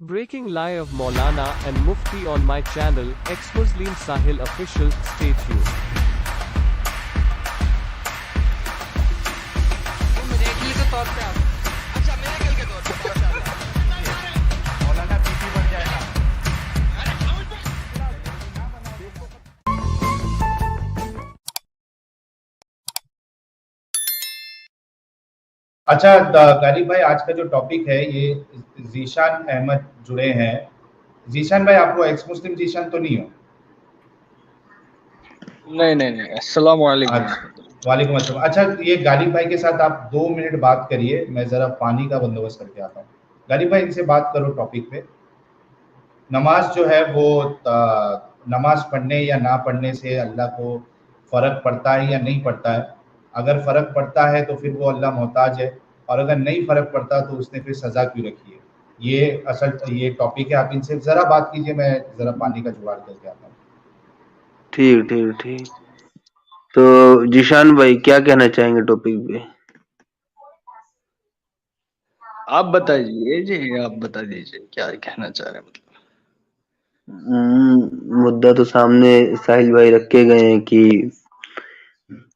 Breaking lie of Maulana and Mufti on my channel, Ex-Muslim Sahil Official, stay tuned. Miracle के तौर पे आप अच्छा मिरेकल के तौर पे माशाल्लाह मौलाना बीपी बढ़ जाएगा। अच्छा गालिब भाई, आज का जो टॉपिक है ये जीशान अहमद जुड़े हैं। जीशान भाई, आपको एक्स मुस्लिम जीशान तो नहीं हो? नहीं अस्सलाम वालेकुम। अच्छा, वालेकुम अस्सलाम। अच्छा, ये गालिब भाई के साथ आप 2 मिनट बात करिए, मैं जरा पानी का बंदोबस्त करके आता हूँ। गालिब भाई, इनसे बात करो टॉपिक पे। नमाज जो है वो नमाज पढ़ने या ना पढ़ने से अल्लाह को फ़र्क पड़ता है या नहीं पड़ता है? अगर फ़र्क पड़ता है तो फिर वो अल्लाह मोहताज है, और अगर नहीं फ़र्क पड़ता तो उसने फिर सज़ा क्यों रखी है? ये टॉपिक है। आप इनसे ज़रा बात कीजिए, मैं ज़रा पानी का जुगाड़ करके आता हूँ। ठीक। तो जीशान भाई क्या कहना चाहेंगे टॉपिक पे? आप बताइए जी, आप बता दीजिए क्या कहना चाह रहे हैं। मतलब मुद्दा तो सामने साहिल भाई रखे गए हैं कि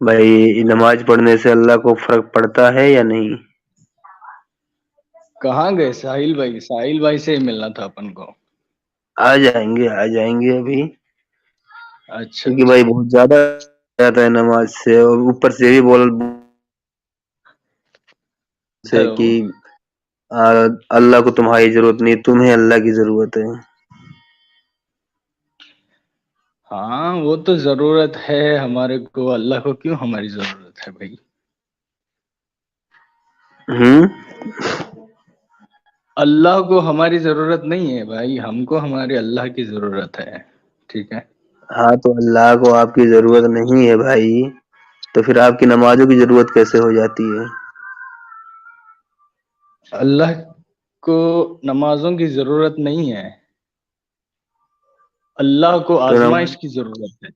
भाई नमाज पढ़ने से अल्लाह को फर्क पड़ता है या नहीं। कहाँ गए साहिल भाई? साहिल भाई से ही मिलना था अपन को। आ जाएंगे अभी, अच्छा क्योंकि भाई बहुत ज्यादा जाता है नमाज से, और ऊपर से भी बोल से कि हेलो। अल्लाह को तुम्हारी जरूरत नहीं, तुम्हें अल्लाह की जरूरत है। हाँ, वो तो जरूरत है हमारे को, अल्लाह को क्यों हमारी जरूरत है भाई? अल्लाह को हमारी जरूरत नहीं है भाई, हमको हमारे अल्लाह की जरूरत है। ठीक है। हाँ, तो अल्लाह को आपकी जरूरत नहीं है भाई, तो फिर आपकी नमाजों की जरूरत कैसे हो जाती है? अल्लाह को नमाजों की जरूरत नहीं है, अल्लाह को तो आजमाइश की जरूरत है।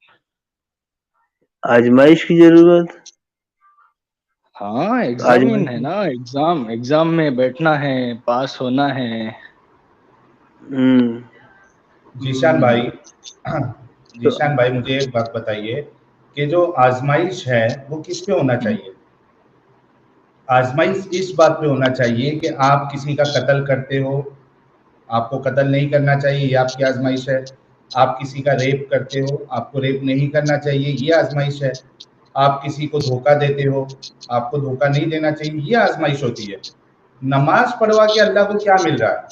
आजमाइश की जरूरत? हाँ, आजमाइश एग्जामिन है ना, एग्जाम में बैठना है, पास होना है। जीशान भाई, तो जीशान भाई, मुझे एक बात बताइए कि जो आजमाइश है वो किस पे होना चाहिए? आजमाइश इस बात पे होना चाहिए कि आप किसी का कत्ल करते हो, आपको कत्ल नहीं करना चाहिए, ये आपकी आजमाइश है। आप किसी का रेप करते हो, आपको रेप नहीं करना चाहिए, ये आजमाइश है। आप किसी को धोखा देते हो, आपको धोखा नहीं देना चाहिए, ये आजमाइश होती है। नमाज पढ़वा के अल्लाह को क्या मिल रहा है?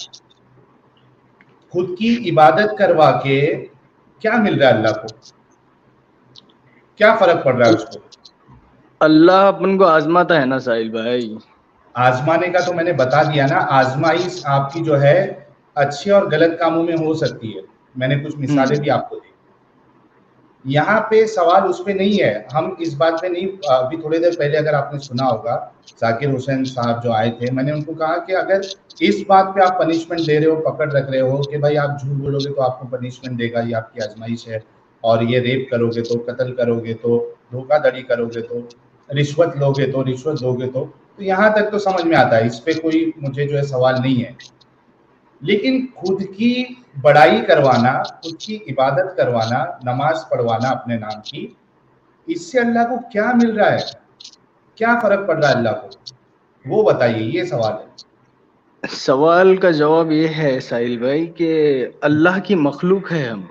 खुद की इबादत करवा के क्या मिल रहा है अल्लाह को? क्या फर्क पड़ रहा है उसको? अल्लाह अपन को आजमाता है ना साहिल भाई। आजमाने का तो मैंने बता दिया ना। आजमाइश आपकी जो है अच्छे और गलत कामों में हो सकती है। मैंने कुछ मिसालें भी आपको दी। यहाँ पे सवाल उस पे नहीं है, हम इस बात पे नहीं। अभी थोड़ी देर पहले अगर आपने सुना होगा, जाकिर हुसैन साहब जो आए थे, मैंने उनको कहा कि अगर इस बात पे आप पनिशमेंट दे रहे हो, पकड़ रख रहे हो कि भाई आप झूठ बोलोगे तो आपको पनिशमेंट देगा, ये आपकी आजमाइश है, और ये रेप करोगे तो, कत्ल करोगे तो, धोखाधड़ी करोगे तो, रिश्वत लोगे तो, रिश्वत दोगे तो यहाँ तक तो समझ में आता है, इस पे कोई मुझे जो है सवाल नहीं है। लेकिन खुद की बड़ाई करवाना, खुद की इबादत करवाना, नमाज पढ़वाना अपने नाम की, इससे अल्लाह को क्या मिल रहा है? क्या फर्क पड़ रहा है अल्लाह को? वो बताइए, ये सवाल है। सवाल का जवाब ये है साहिल भाई कि अल्लाह की मखलूक है हम,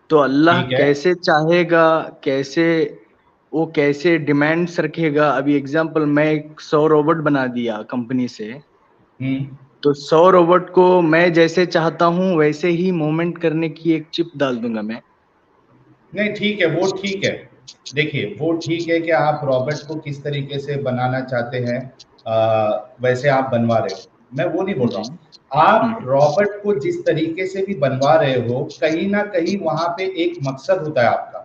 तो अल्लाह ठीक है। कैसे चाहेगा, कैसे वो कैसे डिमांड्स रखेगा। अभी एग्जांपल, मैं 100 रोबोट बना दिया कंपनी से, हम्म। तो 100 रोबोट को मैं जैसे चाहता हूँ वैसे ही मूवमेंट करने की एक चिप डाल दूंगा मैं। नहीं, ठीक है, वो ठीक है। देखिए, वो ठीक है कि आप रॉबर्ट को किस तरीके से बनाना चाहते हैं, वैसे आप बनवा रहे हो, मैं वो नहीं बोल रहा जी। हूँ। आप रॉबर्ट को जिस तरीके से भी बनवा रहे हो, कहीं ना कहीं वहां पे एक मकसद होता है आपका।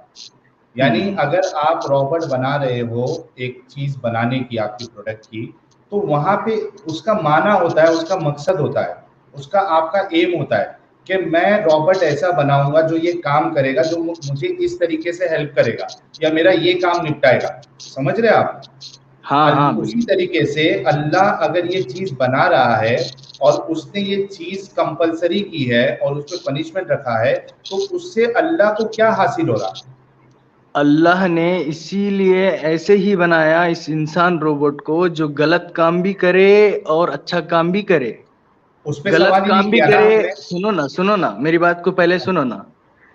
यानी अगर आप रॉबर्ट बना रहे हो एक चीज बनाने की, आपकी प्रोडक्ट की, तो वहां पे उसका माना होता है, उसका मकसद होता है, उसका आपका एम होता है कि मैं रॉबर्ट ऐसा बनाऊंगा जो ये काम करेगा, जो मुझे इस तरीके से हेल्प करेगा, या मेरा ये काम निपटाएगा। समझ रहे हैं आप? हाँ उसी तरीके से अल्लाह अगर ये चीज बना रहा है और उसने ये चीज कंपलसरी की है और उस पर पनिशमेंट रखा है, तो उससे अल्लाह को क्या हासिल हो रहा? अल्लाह ने इसीलिए ऐसे ही बनाया इस इंसान रोबोट को, जो गलत काम भी करे और अच्छा काम भी करे। उस पे गलत सवाल ही नहीं काम भी किया ना करे, हमने। सुनो ना मेरी बात को पहले सुनो ना।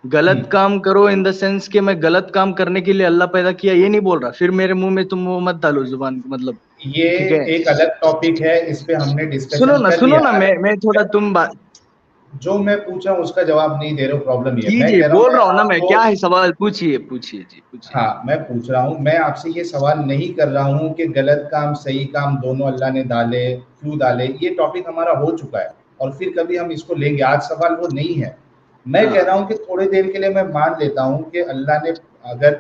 गलत काम करो इन द सेंस कि मैं गलत काम करने के लिए अल्लाह पैदा किया, ये नहीं बोल रहा। फिर मेरे मुंह में तुम वो मत डालो जुबान, मतलब ये ठीक है। एक अलग टॉपिक है, इस पे हमने डिस्कशन कर सुनो लिया ना, है। मैं थोड़ा तुम बात जो मैं पूछ रहा हूँ उसका जवाब नहीं दे रहे हो, प्रॉब्लम ये है। मैं कीजिए, कह रहा हूँ बोल मैं रहा हूँ ना मैं, आपको, क्या है सवाल, पूछिए पूछिए जी पूछिए। हाँ मैं पूछ रहा हूँ, मैं आपसे ये सवाल नहीं कर रहा हूँ कि गलत काम सही काम दोनों अल्लाह ने डाले, क्यों डाले। ये टॉपिक हमारा हो चुका है और फिर कभी हम इसको लेंगे, आज सवाल वो नहीं है। मैं कह रहा हूँ कि थोड़ी देर के लिए मैं मान लेता हूँ कि अल्लाह ने अगर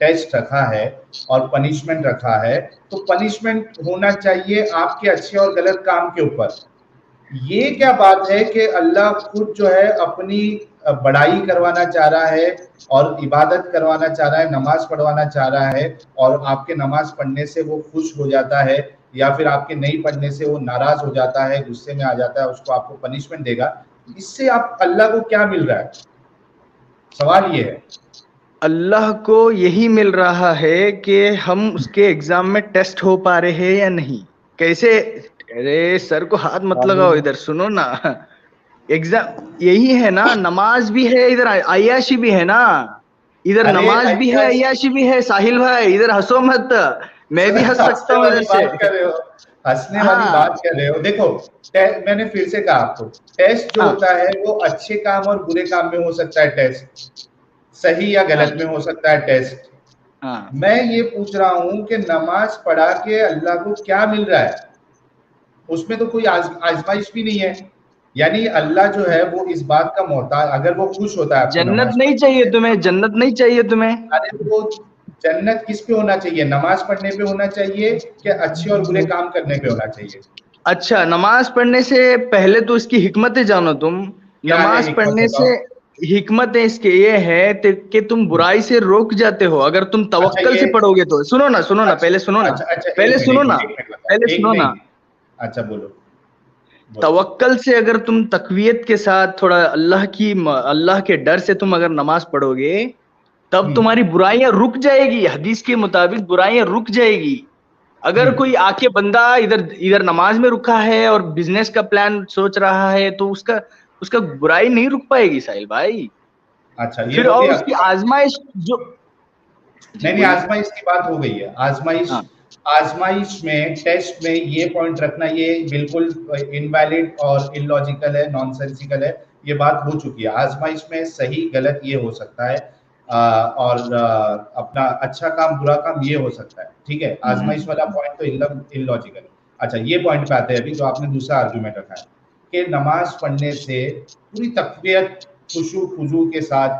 टेस्ट रखा है और पनिशमेंट रखा है, तो पनिशमेंट होना चाहिए आपके अच्छे और गलत काम के ऊपर। ये क्या बात है कि अल्लाह खुद जो है अपनी बड़ाई करवाना चाह रहा है और इबादत करवाना चाह रहा है, नमाज पढ़वाना चाह रहा है, और आपके नमाज पढ़ने से वो खुश हो जाता है या फिर आपके नहीं पढ़ने से वो नाराज हो जाता है, गुस्से में आ जाता है, उसको आपको पनिशमेंट देगा। इससे आप अल्लाह को क्या मिल रहा है? सवाल ये है। अल्लाह को यही मिल रहा है कि हम उसके एग्जाम में टेस्ट हो पा रहे हैं या नहीं। कैसे? अरे सर को हाथ मत लगाओ, इधर सुनो ना। एग्जाम यही है ना, नमाज भी है इधर, अय्याशी भी है ना। इधर अरे नमाज भी है, अय्याशी भी है। साहिल भाई इधर हंसो मत, मैं भी हंस सकता हूँ इधर से। हंसने वाली बात कर रहे हो। देखो, मैंने फिर से कहा आपको, टेस्ट जो होता है वो अच्छे काम और बुरे काम में हो सकता है, टेस्ट सही या गलत में हो सकता है टेस्ट। मैं ये पूछ रहा हूं कि नमाज पढ़ा के अल्लाह को क्या मिल रहा है? उसमें तो कोई आजमाइश भी नहीं है। यानी अल्लाह जो है वो इस बात का मोहताज, अगर वो खुश होता है आपको जन्नत नमाज नहीं चाहिए तुम्हें, जन्नत नहीं चाहिए तुम्हें। अरे वो जन्नत किस पे होना चाहिए? नमाज पढ़ने पे होना चाहिए कि अच्छे और बुरे काम करने पे होना चाहिए? अच्छा, नमाज पढ़ने से पहले तो इसकी हिकमतें जानो तुम। नमाज पढ़ने से हिकमत इसके ये है कि तुम बुराई से रोक जाते हो अगर तुम तवक्कल से पढ़ोगे तो। सुनो ना पहले सुनो ना, पहले सुनो ना। अच्छा बोलो। तवक्कल से अगर तुम तकवीयत के साथ थोड़ा अल्लाह के डर से तुम अगर नमाज पढ़ोगे, तब तुम्हारी बुराइयां रुक जाएगी। हदीस के मुताबिक बुराइयां रुक जाएगी। अगर कोई आके बंदा इधर नमाज में रुका है और बिजनेस का प्लान सोच रहा है, तो उसका बुराई नहीं रुक पाएगी साहिल भाई। अच्छा, ये फिर और उसकी आजमाइश जो नहीं, आजमाइश की बात हो गई है। आजमाइश में, टेस्ट में ये पॉइंट रखना ये बिल्कुल इनवैलिड और इलॉजिकल है, नॉनसेंसिकल है। ये बात हो चुकी है। आजमाइश में सही गलत ये हो सकता है और अपना अच्छा काम बुरा काम ये हो सकता है, ठीक है। आजमाइश वाला पॉइंट तो इलॉजिकल है। अच्छा, ये पॉइंट पे आते हैं अभी, जो आपने दूसरा आर्गुमेंट रखा है कि नमाज पढ़ने से पूरी तकबीरत खुशू खुजू के साथ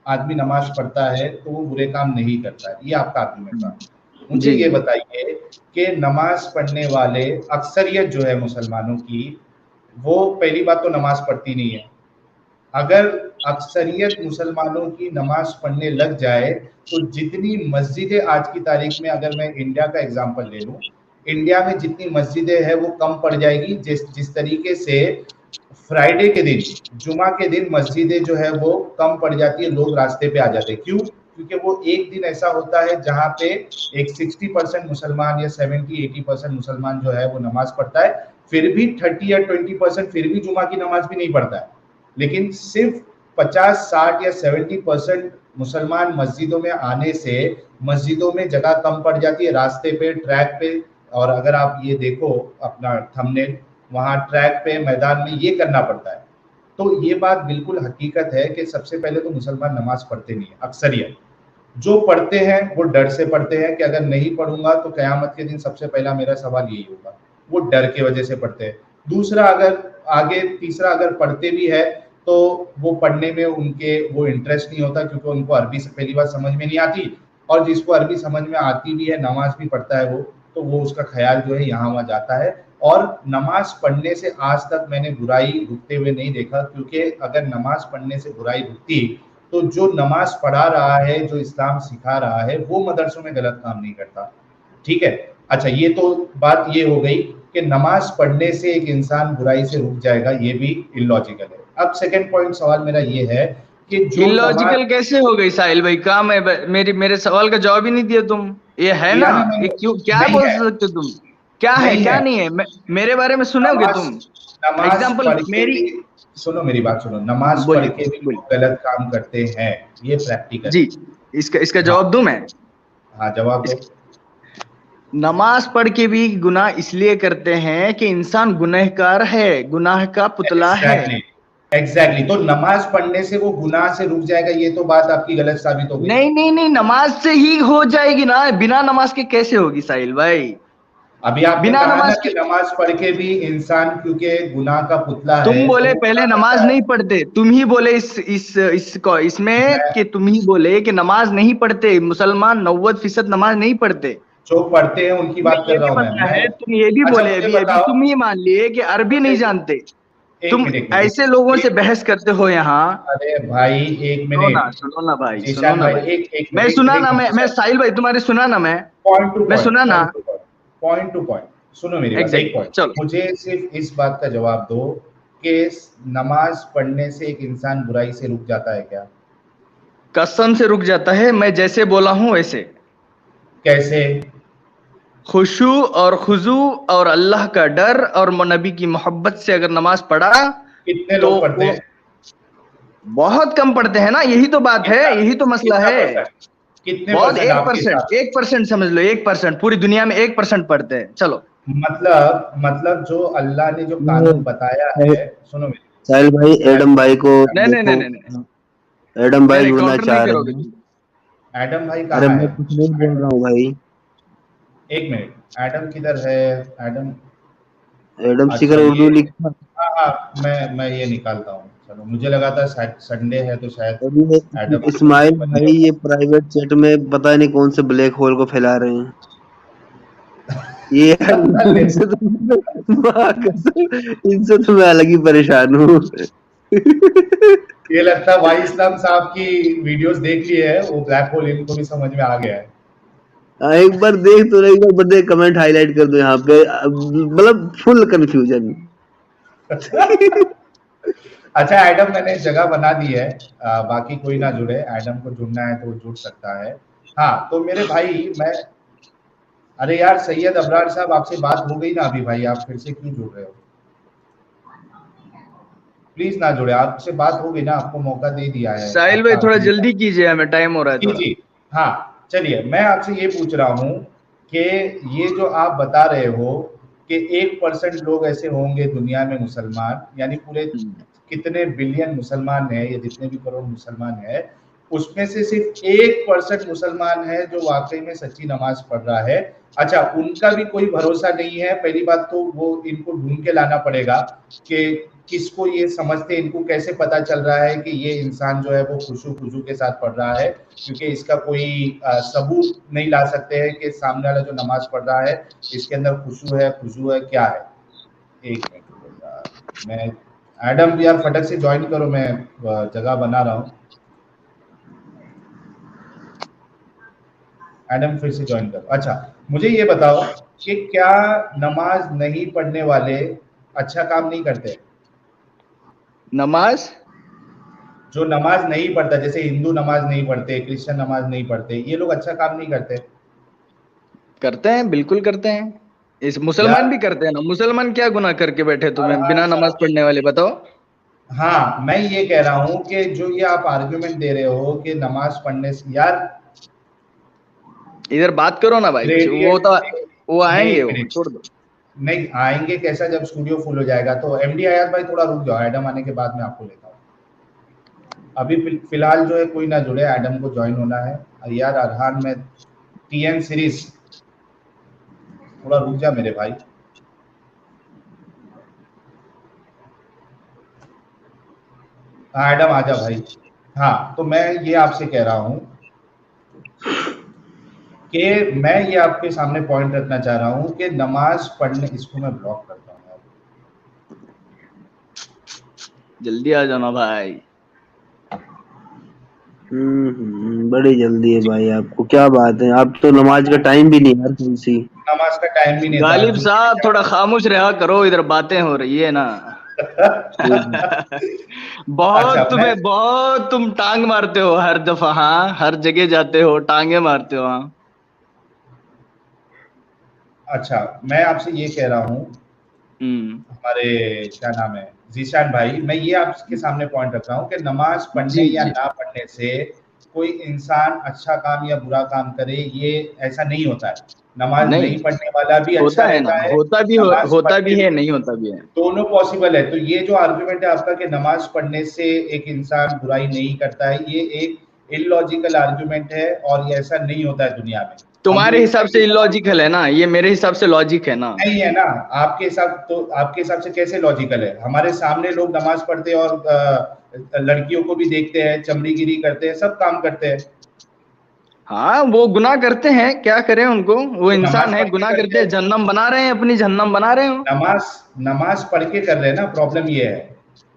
आदमी नमाज पढ़ता है तो वो बुरे काम नहीं करता है, ये आपका आर्गुमेंट था। मुझे ये बताइए कि नमाज पढ़ने वाले अक्सरियत जो है मुसलमानों की, वो पहली बात तो नमाज पढ़ती नहीं है। अगर अक्सरियत मुसलमानों की नमाज पढ़ने लग जाए तो जितनी मस्जिदें आज की तारीख में, अगर मैं इंडिया का एग्जांपल ले लूं, इंडिया में जितनी मस्जिदें हैं वो कम पड़ जाएगी। जिस तरीके से फ्राइडे के दिन, जुमा के दिन मस्जिदें जो है वो कम पड़ जाती है, लोग रास्ते पे आ जाते हैं। क्यों? क्योंकि वो एक दिन ऐसा होता है जहाँ पे एक 60% मुसलमान या 70-80% मुसलमान जो है वो नमाज पढ़ता है, फिर भी 30 या 20% फिर भी जुमा की नमाज भी नहीं पढ़ता है। लेकिन सिर्फ 50, 60 या 70% मुसलमान मस्जिदों में आने से मस्जिदों में जगह कम पड़ जाती है, रास्ते पे, ट्रैक पे। और अगर आप ये देखो अपना थंबनेल, वहाँ ट्रैक पे, मैदान में ये करना पड़ता है। तो ये बात बिल्कुल हकीकत है कि सबसे पहले तो मुसलमान नमाज पढ़ते नहीं है। अक्सरियत जो पढ़ते हैं वो डर से पढ़ते हैं कि अगर नहीं पढ़ूंगा तो क़यामत के दिन सबसे पहला मेरा सवाल यही होगा। वो डर के वजह से पढ़ते हैं। तीसरा अगर पढ़ते भी है तो वो पढ़ने में उनके वो इंटरेस्ट नहीं होता, क्योंकि उनको अरबी से पहली बार समझ में नहीं आती, और जिसको अरबी समझ में आती भी है, नमाज भी पढ़ता है वो, तो वो उसका ख्याल जो है यहाँ वहाँ जाता है। और नमाज पढ़ने से आज तक मैंने बुराई रुकते हुए नहीं देखा, क्योंकि अगर नमाज पढ़ने से बुराई रुकती तो जो नमाज पढ़ा रहा है, जो इस्लाम सिखा रहा है, वो मदरसों में गलत काम नहीं करता, ठीक है। अच्छा, ये तो बात ये हो गई कि नमाज पढ़ने से एक इंसान बुराई से रुक जाएगा, ये भी इलॉजिकल है। अब सेकंड पॉइंट सवाल मेरा ये है कि जो इलॉजिकल नमाज कैसे हो गई साहिल भाई? काम है मेरे सवाल का जवाब ही नहीं दिया तुम। ये है ना, दिया ना मैंने, ये क्यों क्या नहीं बोल है, सकते तुम? क्या है नहीं क्या है। नहीं है? मेरे बारे में सुनोगे नमाज तुम? नमाज एग्जाम्पल पढ़ के मेरी, भी, सुनो मेरी बात सुनो, नमाज पढ़ बोलिए के भी बोलिए। लोग गलत काम करते हैं, ये प्रैक्टिकल जी, है। इसका हाँ, जवाब दूं मैं? हाँ जवाब दो। नमाज पढ़ के भी गुनाह इसलिए करते हैं कि इंसान गुनहगार है, गुनाह का पुतला है। Exactly, exactly. तो नमाज पढ़ने से वो गुनाह से रुक जाएगा, ये तो बात आपकी गलत साबित हो गई। नहीं नहीं नहीं, नमाज से ही हो जाएगी ना, बिना नमाज के कैसे होगी साहिल भाई? अभी आपने बिना कहा ना नमाज कि के नमाज पढ़ के भी इंसान क्योंकि गुनाह का पुतला तुम है तो बोले वो पहले गुनाह नमाज करता है। नहीं पढ़ते, तुम ही बोले इसमें मैं कि तुम ही बोले कि नमाज नहीं पढ़ते मुसलमान, 90% नमाज नहीं पढ़ते। जो पढ़ते हैं उनकी तुम्हें बात ये कर रहा भी हूं पता मैं। है, तुम ये भी अच्छा बोले, मुझे अभी अभी बताओ, तुम ही मान लिए कि अरबी मुझे नहीं जानते। एक तुम मिनट, एक मिनट, ऐसे लोगों से एक बहस करते हो यहाँ। अरे भाई एक मिनट, सुनो ना भाई, सुनो जीशान ना भाई, भाई। एक एक मैं मिनट, एक सुना मिनट, ना, मैं साहिल भाई तुम्हारे सुना ना, पॉइंट टू मैं पॉइंट, सुना ना। Point two point, point two point. सुनो मेरी बात, एक एग्जैक्ट, पॉइंट, चलो। मुझे सिर्फ इस बात का जवाब दो कि नमाज पढ़ने से एक इंसान बुराई से रुक जाता है क्या? कसम से रुक जाता है, मैं जैसे बोला हूं वैसे। कैसे? खुशू और खुजू और अल्लाह का डर और नबी की मोहब्बत से अगर नमाज पढ़ा कितने तो लोग पढ़ते वो हैं? बहुत कम पढ़ते हैं ना, यही तो बात है, कितना, यही तो मसला कितना है। परसेंट, कितने बहुत, परसेंट आपके 1%, हिसाब से? 1% समझ लो, 1%, पूरी दुनिया में 1% पढ़ते हैं, चलो। मतलब जो अल्लाह ने जो कानून बताया है, सुनो मेरी, साहिल भाई, मैं एडम भाई को नहीं नहीं नहीं देखो। नहीं नहीं, एडम नहीं भाई नहीं, जुड़ना काउंटर नहीं चाह रहे करोगे हैं। तुम। एडम भाई अरे कहाँ मैं है? कुछ नहीं बोल रहा हूँ भाई। एक मिनट, एडम किधर है? एडम, एडम अच्छा शिखर उर्दू ये, लिखा। हाँ हाँ, मैं ये निकालता हूँ, चलो, मुझे लगा था शायद संडे है तो शायद अभी ये एडम इस्माइल बंद भाई होगा। ये प्राइवेट चैट में पता नहीं कौन से ब्लैक होल को फैला रहे हैं। ये यार माँ कसम, इनसे तो मैं अलग ही परेशान हूँ। ये लगता है भाई इस्लाम साहब की वीडियोस देख लिए है, वो ब्लैक होल इनको भी समझ में आ गया है। एक बार देख तो, एक बार देख, कमेंट हाईलाइट कर दो यहाँ पे, मतलब फुल कंफ्यूजन। अच्छा एडम मैंने जगह बना दी है, बाकी कोई ना जुड़े, एडम को जुड़ना है तो वो जुड़ सकता है। हाँ तो मेरे भाई मैं, अरे यार सैयद अबरार साहब आपसे बात हो गई ना अभी भाई, आप फिर से क्यों जुड़ रहे हो? प्लीज ना जुड़े, आपसे बात हो गई ना, आपको मौका दे दिया है, साहिल भाई आपका थोड़ा आखिरी जल्दी कीजिए, हमें टाइम हो रहा है जी थोड़ा। जी। हाँ चलिए, मैं आपसे ये पूछ रहा हूँ कि ये जो आप बता रहे हो कि 1% लोग ऐसे होंगे दुनिया में मुसलमान, यानी पूरे कितने बिलियन मुसलमान हैं, या जितने भी करोड़ मुसलमान हैं, उसमें से सिर्फ 1% मुसलमान है जो वाकई में सच्ची नमाज पढ़ रहा है। अच्छा, उनका भी कोई भरोसा नहीं है, पहली बात तो वो इनको ढूंढ के लाना पड़ेगा कि किसको ये समझते, इनको कैसे पता चल रहा है कि ये इंसान जो है वो खुशू खुशू के साथ पढ़ रहा है, क्योंकि इसका कोई सबूत नहीं ला सकते हैं कि सामने वाला जो नमाज पढ़ रहा है इसके अंदर खुशू है, खुशू है, क्या है। एक मिनट रुको यार, मैं, एडम यार फटक से ज्वाइन करो, मैं जगह बना रहा हूँ। एडम फिर से ज्वाइन करो। अच्छा मुझे ये बताओ कि क्या नमाज नहीं पढ़ने वाले अच्छा काम नहीं करते? नमाज जो नमाज नहीं पढ़ता, जैसे हिंदू नमाज नहीं पढ़ते, क्रिश्चियन नमाज नहीं पढ़ते, ये लोग अच्छा काम नहीं करते? करते हैं, बिल्कुल करते हैं। इस मुसलमान यार भी करते हैं ना, मुसलमान क्या गुनाह करके बैठे तुम्हें अरहान बिना नमाज साहब, पढ़ने वाले, बताओ। हाँ मैं ये कह रहा हूँ कि जो ये आप आर्गुमेंट दे रहे हो कि नमाज पढ़ने से, यार इधर बात करो ना भाई, वो ग्रेडियंट, तो वो आएंगे, एक वो मिनट, छोड़ दो। नहीं आएंगे कैसा, जब स्टूडियो फुल हो जाएगा तो। एमडी आयात भाई थोड़ा रुक जाओ, एडम आने के बाद मैं आपको लेता हूँ। अभी फिलहाल जो है कोई ना जुड़े, एडम को ज्वाइन होना है। और यार अरहान में टीएन सीरीज, थोड़ा रुक जा मेरे भाई। हाँ एडम आजा भाई। हाँ तो मैं ये आपसे कह रहा हूँ कि मैं ये आपके सामने पॉइंट रखना चाह रहा हूँ कि नमाज पढ़ने, इसको मैं ब्लॉक करता हूँ यार। जल्दी आ जाना भाई। बड़ी जल्दी है भाई आपको, क्या बात है, आप तो नमाज का टाइम भी नहीं यार कौन सी। नमाज का टाइम भी नहीं था। गालिब साहब थोड़ा खामोश रहा करो, इधर बातें हो रही है ना। बहुत अच्छा, तुम्हें बहुत तुम टांग मारते हो हर दफा, हाँ हर जगह जाते हो टांगे मारते हो। हाँ अच्छा, मैं आपसे ये कह रहा हूँ, हमारे क्या नाम है जीशान भाई, मैं ये आपके सामने पॉइंट रख रहा हूँ कि नमाज पढ़ने जी या जी ना पढ़ने से कोई इंसान अच्छा काम या बुरा काम करे, ये ऐसा नहीं होता है। नमाज नहीं नहीं पढ़ने वाला भी अच्छा होता है ना, रहता है, होता भी नमाज होता भी पढ़ने है, नहीं होता भी है। दोनों पॉसिबल है। तो ये जो आर्गुमेंट है आपका कि नमाज पढ़ने से एक इंसान बुराई नहीं करता है, ये एक इलॉजिकल आर्गुमेंट है और ये ऐसा नहीं होता है दुनिया में। हम तुम्हारे लोग हिसाब से इलॉजिकल है ना, ये मेरे हिसाब से लॉजिक है ना। नहीं है ना। आपके हिसाब से कैसे लॉजिकल है? हमारे सामने लोग नमाज पढ़ते हैं और लड़कियों को भी देखते हैं, चमड़ीगिरी करते हैं, सब काम करते हैं। हाँ वो गुनाह करते हैं, क्या करें उनको, वो तो इंसान नमाज है, पढ़ के गुनाह करते करते हैं, हैं, जहन्नम बना रहे हैं, अपनी जहन्नम बना रहे हो। नमाज नमाज पढ़ के कर रहे हैं ना, प्रॉब्लम ये है।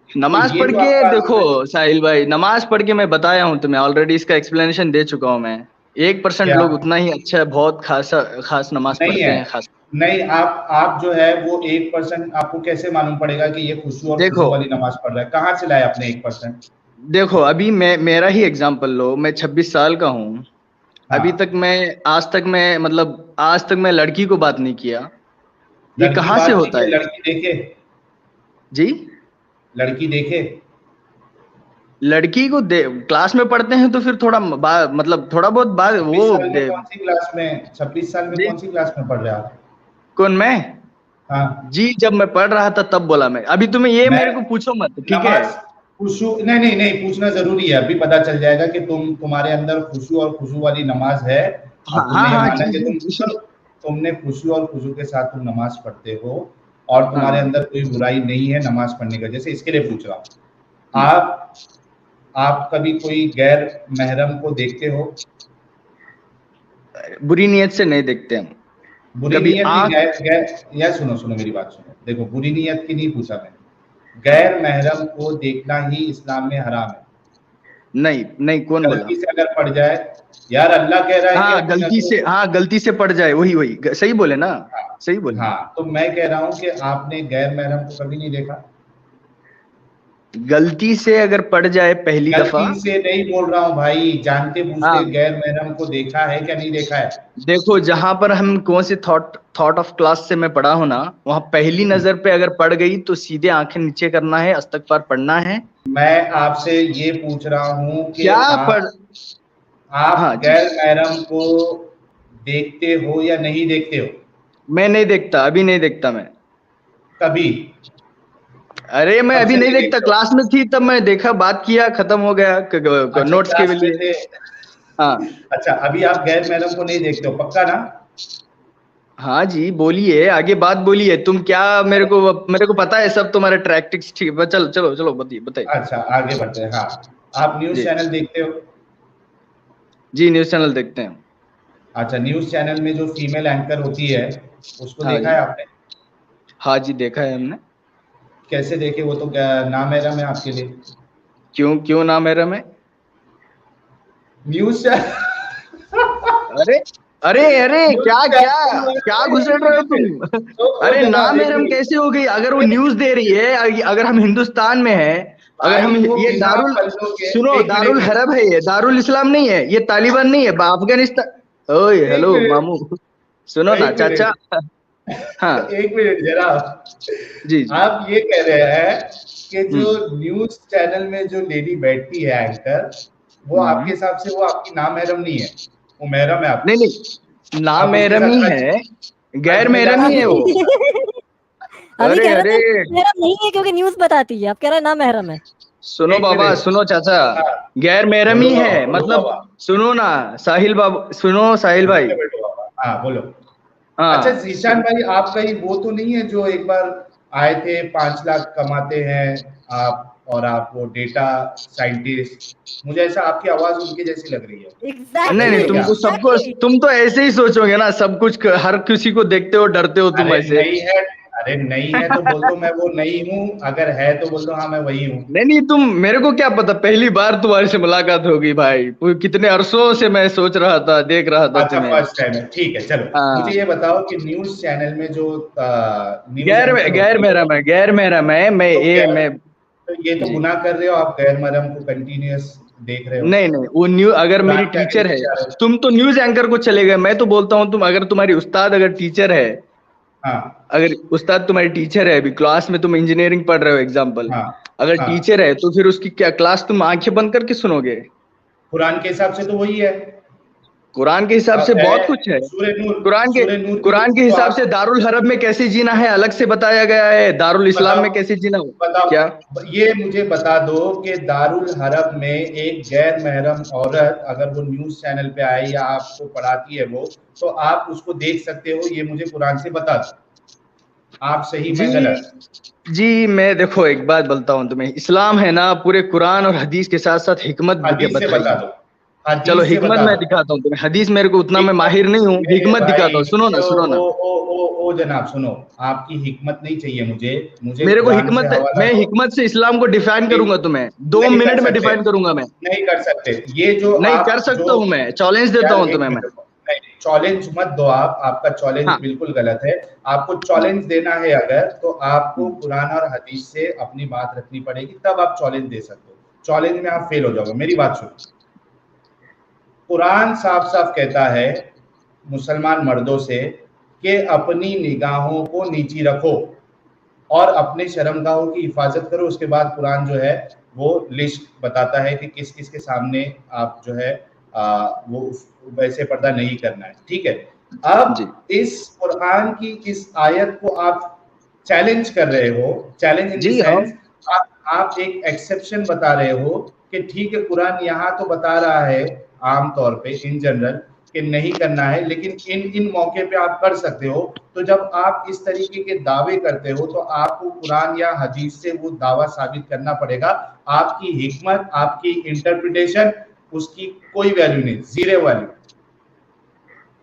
तो नमाज ये पढ़ जो के आपका देखो आर्गुमेंट साहिल भाई, नमाज पढ़ के मैं बताया हूँ तुम्हें ऑलरेडी, इसका एक्सप्लेनेशन दे चुका हूँ मैं। 1% क्या लोग उतना ही अच्छा बहुत खास नमाज नहीं पढ़ते है? हैं खास। नहीं, आप जो है वो 1% आपको कैसे मालूम पड़ेगा कि ये खुशू और देखो खुशू वाली नमाज पढ़ रहा है? कहाँ से लाए आपने 1%? देखो अभी मैं मेरा ही एग्जांपल लो, मैं 26 साल का हूँ। अभी हाँ, तक मैं आज तक मैं लड़की को बात नहीं किया। ये लड़की कहाँ से बात नहीं होता की, है लड़की देखे? जी? लड़की देखे? लड़की को क्लास में पढ़ते हैं तो फिर थोड़ा मतलब थोड़ा बहुत बात 26 वो साल में कौन सी क्लास में, 26 साल में जी कौन सी क्लास में पढ़ रहे हैं आप? कौन मैं? हाँ, जी जब मैं पढ़ रहा था तब बोला मैं, अभी तुम्हें ये मैं मेरे को पूछो मत, ठीक है? नमाज खुशू नहीं नहीं नहीं पूछना जरूरी है, अभी पता चल जाएगा कि तुम्हारे अंदर खुशू और खुशू वाली नमाज है। हाँ अब हाँ तुमने ये हाँ माना जी कि जी जी। तुमने खुशू और खुशू के साथ तुम नमाज पढ़ते हो और तुम्हारे हाँ अंदर कोई बुराई नहीं है नमाज पढ़ने का, जैसे इसके लिए पूछ रहा हूँ। हम्म, आप कभी कोई गैर महरम को देखते हो? बुरी नियत से नहीं देखते हम बुरी कभी नीयत नहीं, आंख। गैर गैर या सुनो सुनो मेरी बात सुनो, देखो बुरी नीयत की नहीं पूछा मैंने, गैर महरम को देखना ही इस्लाम में हराम है। नहीं नहीं, कौन बोला? गलती से अगर पड़ जाए, यार अल्लाह कह रहा है कि अपनी नजरों को, हाँ गलती से पड़ जाए, वही वही सही बोले ना, हाँ, सही बोले। हाँ, तो मैं कह रहा हूँ कि आपने गैर महरम को कभी नहीं देखा? गलती से अगर पड़ जाए पहली दफा। गलती से नहीं बोल रहा हूँ भाई, जानते बूझते हाँ गैर महरम को देखा है क्या नहीं देखा है? देखो, जहां पर हम कौन से थॉट ऑफ क्लास से मैं पढ़ा हूं ना, वहां पहली नजर पे अगर पड़ गई तो सीधे आंखें नीचे करना है, इस्तगफार पढ़ना है। मैं आपसे ये पूछ रहा हूँ कि क्या पढ़ हाँ आप जी। गैर महरम को देखते हो या नहीं देखते हो? मैं नहीं देखता, अभी नहीं देखता मैं। कभी? अरे मैं कब अभी से नहीं नहीं देखता, देखते हो? क्लास में थी तब मैं देखा, बात किया, खत्म हो गया अच्छा, नोट्स के क्लास में लिए। थे। हाँ अच्छा, अभी आप गैर महरम को नहीं देखते हो, पक्का ना? हाँ जी बोलिए, आगे बात बोलिए, तुम क्या मेरे को पता है सब तुम्हारे टैक्टिक्स, ठीक है, चलो चलो चलो बताइए बताइए। अच्छा, आगे बढ़ते हैं। हाँ, आप न्यूज जी चैनल देखते हो? जी न्यूज चैनल देखते हैं। अच्छा, न्यूज चैनल में जो फीमेल एंकर होती है उसको हाँ देखा जी, है आपने? हाँ जी देखा है हमने। कैसे देखे? वो तो नामहरम है आपके लिए। क्यों क्यों ना मेरा में? न्यूज अरे अरे अरे न्यूज क्या क्या क्या घुसेड़ रहे हो चैनल तुम? अरे ना एक मेरम मिनट, कैसे हो गई? अगर वो न्यूज दे रही है, अगर हम हिंदुस्तान में है, अगर हम भाई वो ये बिना दारुल, पर्दों के, सुनो एक दारुल मिनट, हरब है, ये दारुल इस्लाम नहीं है, ये तालिबान नहीं है, अफगानिस्तान। ओए एक हेलो मिनट, मामू, सुनो ना एक चाचा। मिनट, हाँ एक मिनट जरा। जी जी आप ये कह रहे हैं कि जो हम्म न्यूज चैनल में जो लेडी बैठती है एंकर, वो आपके हम्म। हिसाब से वो आपकी नामहरम नहीं है, वो महरम है नहीं आपकी? नहीं, ना आप उसके मेरम ही साथ है, गैर हज में मेरम ही जाती है हो? वो। अभी अरे कह रहे अरे थे महरम नहीं है क्योंकि न्यूज बताती है, अब कह रहे हैं ना महरम है। सुनो एक बाबा, मिनट, सुनो चाचा, हाँ, गैर महरम बोलो ही बाबा, है, बोलो मतलब बाबा, सुनो ना साहिल बाबू, सुनो साहिल भाई। नीचे बैठो बाबा, हाँ बोलो। अच्छा हाँ जीशान भाई, आप कहीं वो तो नहीं है जो एक बार आए थे, 5 लाख कमाते हैं आप, और आप वो डेटा साइंटिस्ट, मुझे ऐसा आपकी आवाज उनकी जैसी लग रही है, नहीं वही नहीं, है क्या? तुमको सबको, एग्जैक्टली। तुम तो ऐसे ही सोचोगे ना, सब कुछ हर किसी को देखते हो, डरते हो तुम अरे ऐसे। नहीं है, अरे नहीं है तो बोल दो मैं वो नहीं हूँ, अगर है तो बोल दो हाँ मैं वही हूँ। नहीं तुम, मेरे को क्या पता, पहली बार तुम्हारे से मुलाकात होगी भाई, कितने अरसों से मैं सोच रहा था, देख रहा था अच्छा तुम्हें। फर्स्ट टाइम है, ठीक है चलो। हाँ। मुझे ये बताओ कि न्यूज चैनल में जो न्यूज गैर एंकर गैर होती है, महरम है, गैर महरम है, तो मैं तो ये तो जी। गुनाह कर रहे हो आप, गैर महरम को कंटिन्यूअस देख रहे हो। नहीं वो न्यू, अगर मेरी कुरान का टीचर है, इंतजार है। तुम तो न्यूज एंकर को चले गए, मैं तो बोलता हूँ तुम, अगर तुम्हारी उस्ताद अगर टीचर है, हाँ अगर उस्ताद तुम्हारी टीचर है, अभी क्लास में तुम इंजीनियरिंग पढ़ रहे हो एग्जाम्पल, हाँ अगर हाँ, टीचर है तो फिर उसकी क्या क्लास तुम आंखें बंद करके सुनोगे? कुरान के हिसाब से तो वही है। कुरान के हिसाब से बहुत कुछ है। सूरह नूर की कुरान के तो हिसाब आप से दारुल हरब में कैसे जीना है अलग से बताया गया है, दारुल इस्लाम में कैसे जीना हो। बताओ, क्या ये मुझे बता दो कि दारुल हरब में एक गैर महरम औरत अगर वो न्यूज चैनल पे आई या आपको पढ़ाती है वो, तो आप उसको देख सकते हो, ये मुझे कुरान से बता दो, आप सही मैं गलत। जी मैं देखो एक बात बोलता हूँ तुम्हें, इस्लाम है ना पूरे कुरान और हदीस के साथ साथ हिकमत हदीस से बताई बता है। दो, हदीस चलो से हिकमत बता मैं दो। दिखाता हूँ तुम्हें, हदीस मेरे को उतना मैं हिकमत माहिर नहीं हूँ, मेरे हिकमत दिखाता हूँ, भाई, सुनो ना सुनो ना। ओ जनाब सुनो, आपकी हिकमत नहीं चाहिए मुझे, मुझे मेरे को कुरान से हिकमत, हवाला मैं दो। हिकमत से इस्लाम को डिफाइन करूंगा तुम्हें, 2 मिनट नहीं कर में सकते, डिफाइन करूंगा मैं। नहीं कर सकते, ये जो नहीं आप कर जो सकता हूँ मैं, चैलेंज देता यार हूँ एक तुम्हें मैं। मिनट रुको, नहीं चैलेंज मत दो आप, आपका चैलेंज हाँ बिल्कुल गलत है। आपको चैलेंज देना है अगर, तो आपको कुरान और हदीस से अपनी बात रखनी पड़ेगी, तब आप चैलेंज दे सकते हो। चैलेंज में आप फेल हो जाओगे, मेरी बात सुनो। कुरान साफ साफ कहता है मुसलमान मर्दों से कि अपनी निगाहों को नीची रखो और अपने शर्मगाहों की हिफाजत करो। उसके बाद कुरान जो है वो लिस्ट बताता है कि किस किस के सामने आप जो है वो वैसे पर्दा नहीं करना है, ठीक है। जी अब इस कुरान की इस आयत को आप चैलेंज कर रहे हो, चैलेंज इन द जी हाँ सेंस आप एक एक्सेप्शन बता रहे हो कि ठीक है कुरान यहाँ तो बता रहा है आम तौर पे इन जनरल कि नहीं करना है, लेकिन इन इन मौके पे आप कर सकते हो। तो जब आप इस तरीके के दावे करते हो तो आपको कुरान या हदीस से वो दावा साबित करना पड़ेगा। आपकी हिकमत, आपकी इंटरप्रिटेशन, उसकी कोई वैल्यू नहीं, जीरो वैल्यू।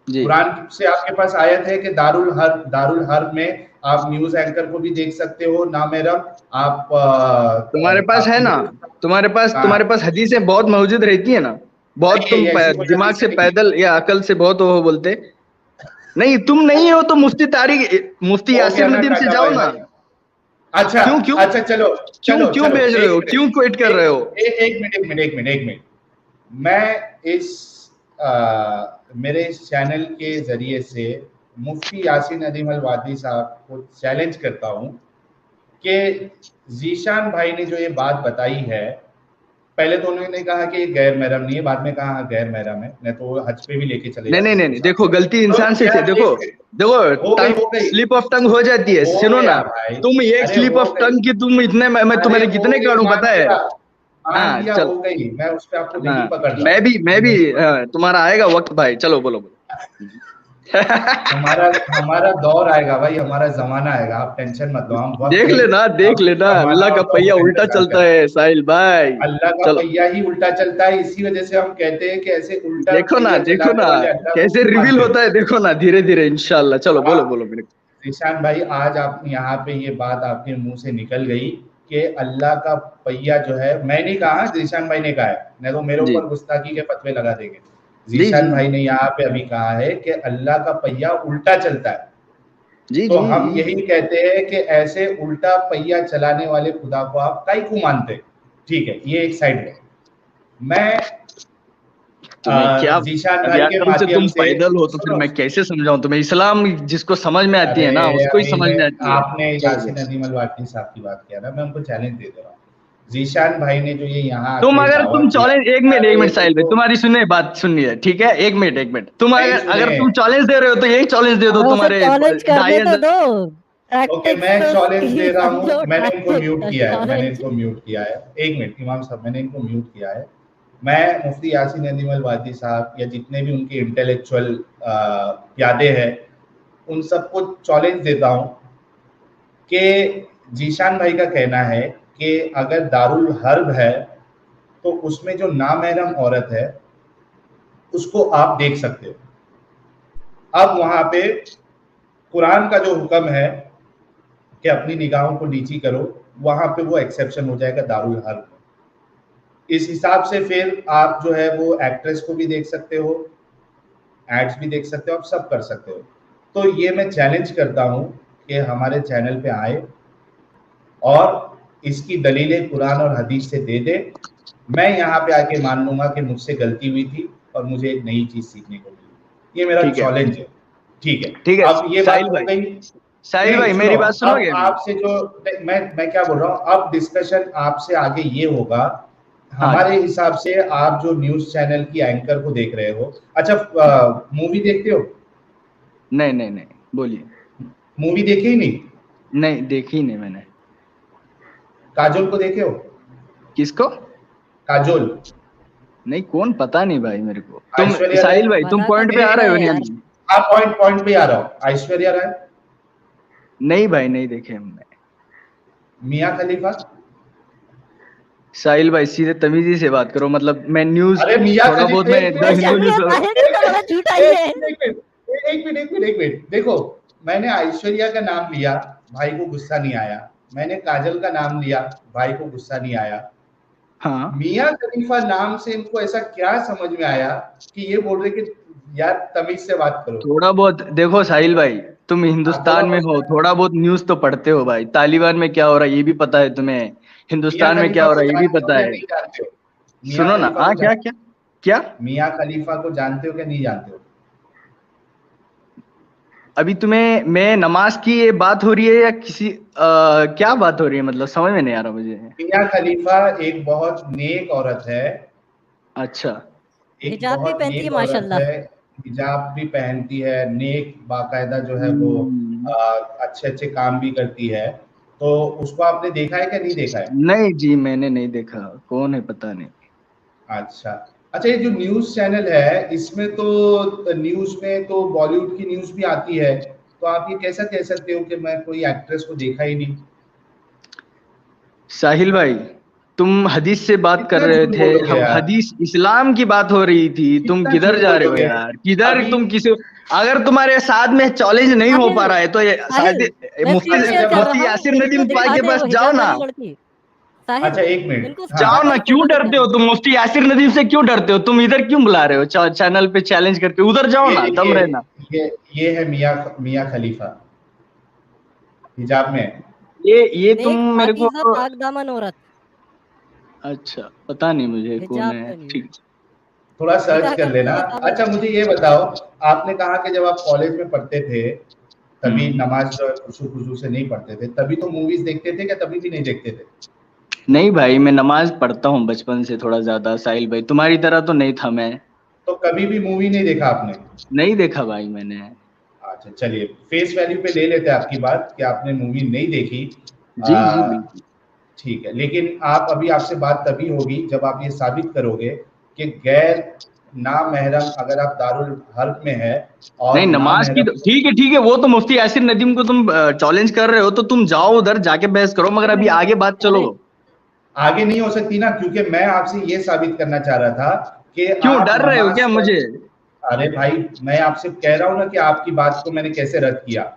जी। कुरान से आपके पास आयत है कि दारुल हर्ब में आप न्यूज एंकर को भी देख सकते हो नामहरम, आप तुम्हारे पास है आप ना, तुम्हारे पास हदीसें बहुत मौजूद रहती है ना, बहुत नहीं तुम ऐसी कोई दिमाग हदीस से नहीं। पैदल या अकल से बहुत हो बोलते। नहीं तुम नहीं हो तो मुफ्ती हो यासिर गया ना नदीम से टाटा जाओ भाई ना। भाई। अच्छा क्यों क्यों अच्छा चलो क्यों चलो क्यों चलो भेज रहे एक हो, मिनट क्यों क्विट कर रहे हो? एक मिनट। मैं इस मेरे इस चैनल के जरिए से मुफ्ती यासीन नदीम अल वादी साहब को चैलेंज करता हूं कि जीशान भाई ने जो ये बात बताई है, पहले तो उन्होंने कहा कि ये गैर महरम नहीं है, बाद में कहा गैर महरम है, नहीं तो हज पे भी लेके चले जाते उसको नहीं साथ देखो में। गलती तो इंसान से यार देखो, एक मिनट, हो गई हो गई, स्लिप ऑफ टंग हो जाती है, हो सुनो गया ना। भाई, तुम एक अरे स्लिप हो ऑफ गई, टंग की तुम इतने, मैं अरे तुम्हारे हो कितने गई, काटू मान पता है? लिया, मान हाँ लिया, चल, हो गई, मैं उस पे आपको नहीं हाँ पकड़ रहा मैं हूँ। भी तुम्हारा आएगा वक्त भाई, चलो बोलो बोलो। हमारा हमारा दौर आएगा भाई, हमारा जमाना आएगा, आप टेंशन मत लो, हम वक्त नहीं, देख अब लेना, जमाना अल्लाह का और दौर पहिया का उल्टा इंतजार चलता करें। है साहिल भाई। अल्लाह का चलो पहिया ही उल्टा चलता है, इसी वजह से हम कहते हैं कि ऐसे उल्टा पहिया देखो चलाने ना वाले अल्लाह को कैसे क्यों रिवील मानते हो। होता है, देखो ना धीरे धीरे इंशाल्लाह। चलो बोलो हाँ, बोलो मेरे को। ईशान भाई आज आप यहाँ पे ये बात आपके मुंह से निकल गई कि अल्लाह का पहिया जो है, मैं नहीं कहा, जीशान भाई ने कहा है, नहीं तो मेरे जी ऊपर गुस्ताखी के फतवे लगा देंगे। जी जी जीशान भाई ने यहाँ पे अभी कहा है कि अल्लाह का पहिया उल्टा चलता है। जी तो जी हम जी यही कहते हैं कि ऐसे उल्टा पहिया चलाने वाले खुदा को आप काहे को मानते हैं? ठीक है, ये एक साइड में। मैं तुम्हें क्या, जीशान अब भाई यार के कम से माध्यम तुम से पैदल हो तो फिर सुनो, मैं कैसे समझाऊं तुम्हें? इस्लाम जिसको समझ में आती अरे है ना उसको ही अभी समझ मैं, में आती है। आपने चलो यासीन बोलो। नदीम अल वाकई साहब की बात किया ना, मैं उनको चैलेंज दे दे रहा हूँ। जीशान भाई ने जो ये यहाँ तुम आके अगर दावा तुम किया, चैलेंज, एक अरे मिनट साहिल भाई, तो तुम्हारी सुनिए बात सुनिए, ठीक है? एक मिनट तुम नहीं अगर सुने, अगर तुम चैलेंज दे रहे हो तो यही चैलेंज दे दो हमें उसे तुम्हारे चैलेंज करने ढाई तो हजार। दो, ओके टैक्टिक्स मैं पे चैलेंज उसकी दे रहा हूँ, समझो, मैंने इनको म्यूट टैक्टिक्स किया है, मैंने चैलेंज। इनको म्यूट किया है। एक मिनट इमाम साहब, मैंने इनको म्यूट किया है। मैं मुफ्ती यासीन नदीम अल वादी साहब या जितने भी उनके इंटेलेक्चुअल प्यादे हैं उन सबको चैलेंज देता हूँ कि जीशान भाई का कहना है कि अगर दारुल हर्ब है तो उसमें जो नामहरम औरत है उसको आप देख सकते हो। अब वहां पे कुरान का जो हुक्म है कि अपनी निगाहों को नीची करो, वहां पे वो एक्सेप्शन हो जाएगा दारुल हर्ब। इस हिसाब से फिर आप जो है वो एक्ट्रेस को भी देख सकते हो, एड्स भी देख सकते हो, आप सब कर सकते हो। तो ये मैं चैलेंज करता हूं कि हमारे चैनल पे आए और इसकी दलीलें कुरान और हदीस से दे दे। मैं यहाँ पे आके मान लूंगा कि मुझसे गलती हुई थी और मुझे एक नई चीज सीखने को मिली। ये मेरा ठीक है। चैलेंज है। ठीक है, ठीक है, अब ये बात साहिल हो भाई, गई। साहिल नहीं, भाई सुनो, मेरी बात सुनोगे? अब आपसे जो मैं क्या बोल रहा हूँ, अब डिस्कशन आपसे आगे ये होगा, हमारे हिसाब से आप जो न्यूज चैनल की एंकर को देख रहे हो, अच्छा मूवी देखते हो? नहीं नहीं नहीं, बोलिए। मूवी देखी ही नहीं? नहीं देखी नहीं मैंने। काजोल को देखे हो? किसको? काजोल। नहीं, कौन, पता नहीं भाई मेरे को। तुम ऐश्वर्या साहिल राय। भाई तुम पता पॉइंट तो पे आ रहे हो नहीं या यार। नहीं? हाँ, पॉइंट पे आ रहा हूँ। ऐश्वर्या राय, नहीं भाई, नहीं देखे हमने। मियां खलीफा। साहिल भाई सीधे तमीजी से बात करो, मतलब मैं न्यूज अरे मियां थोड़ा बहुत खलीफा, मैं एक द हिंदू मिनट, न्यूज झूठा ही है। एक मिनट, देखो, मैंने ऐश्वर्या का नाम लिया, भाई को गुस्सा नहीं आया। मैंने काजल का नाम लिया, भाई को गुस्सा नहीं आया। हाँ, मियां खलीफा नाम से इनको ऐसा क्या समझ में आया कि ये बोल रहे कि यार तमीज से बात करो। थोड़ा बहुत देखो साहिल भाई, तुम हिंदुस्तान थोड़ा में हो, थोड़ा बहुत न्यूज तो पढ़ते हो भाई। तालिबान में क्या हो रहा है ये भी पता है तुम्हें, हिंदुस्तान में क्या हो रहा है ये भी पता है। सुनो ना, हाँ, क्या क्या क्या? मियां खलीफा को जानते हो क्या नहीं जानते हो? अभी तुम्हें मैं नमाज की ये बात हो रही है या किसी क्या बात हो रही है, मतलब समझ में नहीं आ रहा मुझे। मियां खलीफा एक बहुत नेक औरत है। अच्छा, एक हिजाब भी बहुत पहनती है नेक औरत माशाल्लाह। है, हिजाब भी पहनती है, नेक बाकायदा जो है वो अच्छे अच्छे काम भी करती है। तो उसको आपने देखा है क्या नहीं देखा है? नहीं जी, मैंने नहीं देखा, कौन है पता नहीं। अच्छा अच्छा, ये जो न्यूज चैनल है इसमें तो न्यूज में तो बॉलीवुड की न्यूज भी आती है, तो आप ये कैसा कह सकते हो कि मैं कोई एक्ट्रेस को देखा ही नहीं? साहिल भाई, तुम हदीस से बात कर कितना रहे झूठ थे, बोलोगे हम यार, हदीस इस्लाम की बात हो रही थी, तुम कितना किधर झूठ जा रहे हो बोलोगे यार, किधर अभी? तुम किसी, अगर तुम्हारे साथ में चैलेंज नहीं हो पा रहा है तो साहिल, मैं मुफ्ती स्क्रीन शेयर कर मुफ्ती रहा यासिर हूँ, नदीम इनको भाई दिखा के दे पास वो जाओ हिजाब ना। वाली लड़की। साहिल, अच्छा एक मिनट, इनको हाँ, जाओ ना, क्यों डरते हो तुम? मुफ्ती यासिर नदीम से क्यों डरते हो तुम? इधर क्यों बुला रहे हो चैनल पे चैलेंज करके? उधर जाओ ना, दम ये रहना। ये है मियां खलीफा, हिजाब में है। ये तुम नेक मेरे पाकीज़ा को, पाक दामन औरत अच्छा पता नहीं मुझे कौन हिजाब है। पहनी। ठीक, थोड़ा सर्च निकाह कर करके लेना। ये साबित अच्छा मुझे ये बताओ, आपने कहा कि जब आप कॉलेज में पढ़ते थे तभी नमाज जो है खुशू खुशू से नहीं पढ़ते थे, तभी तो मूवीज देखते थे क्या तभी भी नहीं देखते थे? नहीं भाई, मैं नमाज पढ़ता हूँ बचपन से थोड़ा ज्यादा साहिल भाई, तुम्हारी तरह तो नहीं था मैं। तो कभी भी मूवी नहीं देखा आपने? नहीं देखा भाई मैंने। अच्छा चलिए, फेस वैल्यू पे ले लेते हैं आपकी बात कि आपने मूवी नहीं देखी। जी जी बिल्कुल। ठीक है, लेकिन आप अभी आपसे बात तभी होगी जब आप ये साबित करोगे कि गैर नामहरम अगर आप दारुल हर्ब में है और नहीं, नमाज की तो नामहरम, ठीक है, वो तो मुफ्ती यासिर नदीम को तुम चैलेंज कर रहे हो तो तुम जाओ उधर जाके बहस करो, मगर अभी आगे बात चलो। आगे नहीं हो सकती ना, क्योंकि मैं आपसे ये साबित करना चाह रहा था कि क्यों आप डर रहे हो नमाज क्या मुझे? अरे भाई, मैं आपसे कह रहा हूं ना कि आपकी बात को मैंने कैसे रद्द किया।